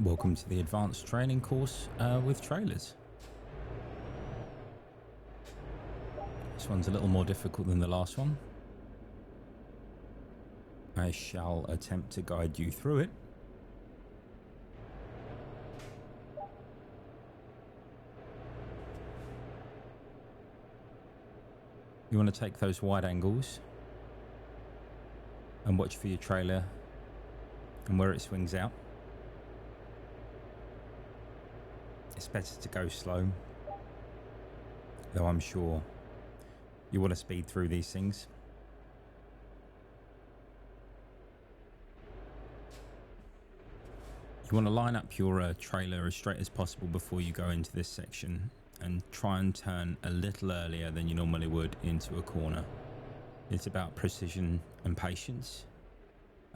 Welcome to the advanced training course with trailers. This one's a little more difficult than the last one. I shall attempt to guide you through it. You want to take those wide angles and watch for your trailer and where it swings out. It's better to go slow, though I'm sure you want to speed through these things. You want to line up your trailer as straight as possible before you go into this section, and try and turn a little earlier than you normally would into a corner. It's about precision and patience,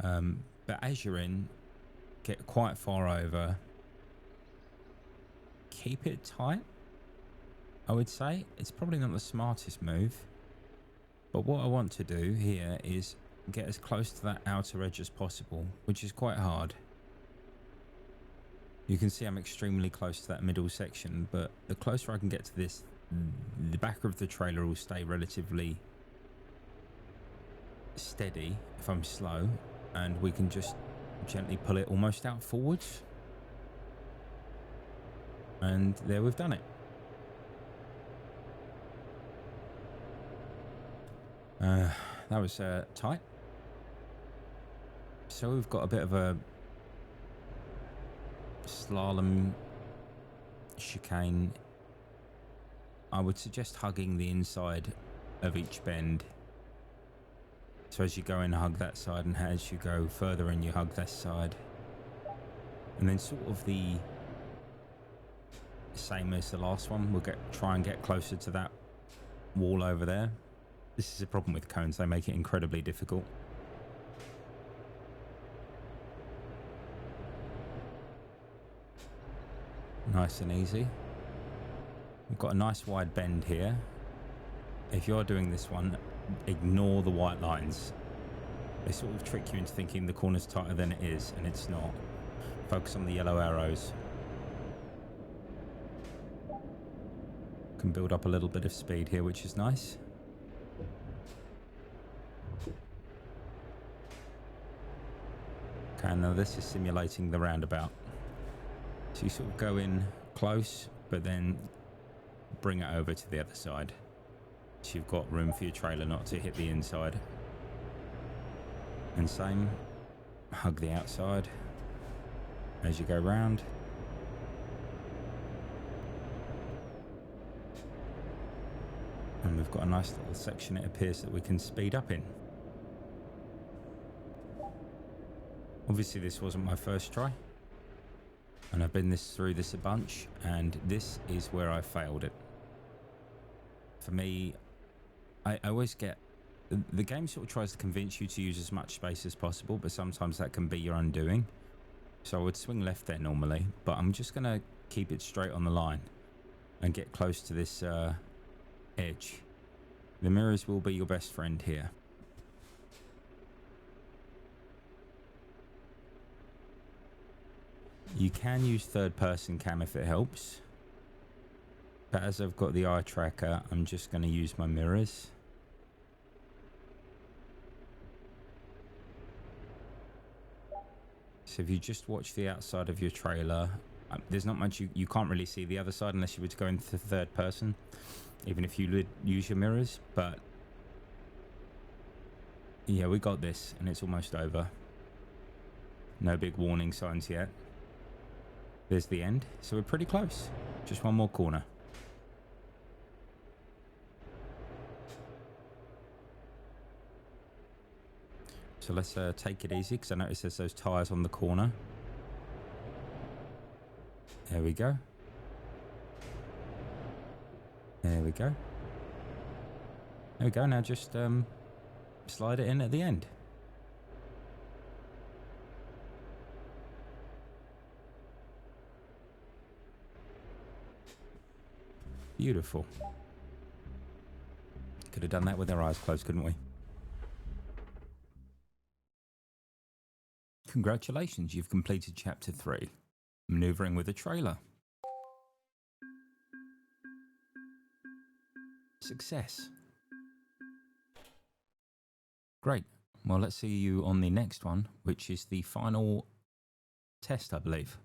but as you're in, get quite far over. Keep it tight, I would say. It's probably not the smartest move, but what I want to do here is get as close to that outer edge as possible, which is quite hard. You can see I'm extremely close to that middle section, but the closer I can get to this, the back of the trailer will stay relatively steady if I'm slow, and we can just gently pull it almost out forwards. And there, we've done it. That was tight. So we've got a bit of a slalom chicane. I would suggest hugging the inside of each bend. So as you go in, hug that side, and as you go further in, you hug this side. And then sort of the same as the last one, we'll try and get closer to that wall over there. This is a problem with cones, they make it incredibly difficult. Nice and easy. We've got a nice wide bend here. If you're doing this one, ignore the white lines. They sort of trick you into thinking the corner's tighter than it is, and it's not. Focus on the yellow arrows. Can build up a little bit of speed here, which is nice. Okay, now this is simulating the roundabout. So you sort of go in close, but then bring it over to the other side. So you've got room for your trailer not to hit the inside. And same, hug the outside as you go round. And we've got a nice little section, it appears, that we can speed up in. Obviously this wasn't my first try, and I've been through this a bunch, and this is where I failed it. For me, I always get, the game sort of tries to convince you to use as much space as possible, but sometimes that can be your undoing. So I would swing left there normally, but I'm just going to keep it straight on the line and get close to this edge. The mirrors will be your best friend here. You can use third person cam if it helps, but as I've got the eye tracker, I'm just going to use my mirrors. So if you just watch the outside of your trailer, there's not much you can't really see the other side unless you were to go into third person, even if you would use your mirrors. But yeah, we got this, and it's almost over. No big warning signs yet. There's the end, so we're pretty close. Just one more corner. So let's take it easy, because I notice there's those tyres on the corner. There we go. There we go. There we go. Now just slide it in at the end. Beautiful. Could have done that with our eyes closed, couldn't we? Congratulations, you've completed chapter 3. maneuvering with a trailer. Success. Great. Well, let's see you on the next one, which is the final test, I believe.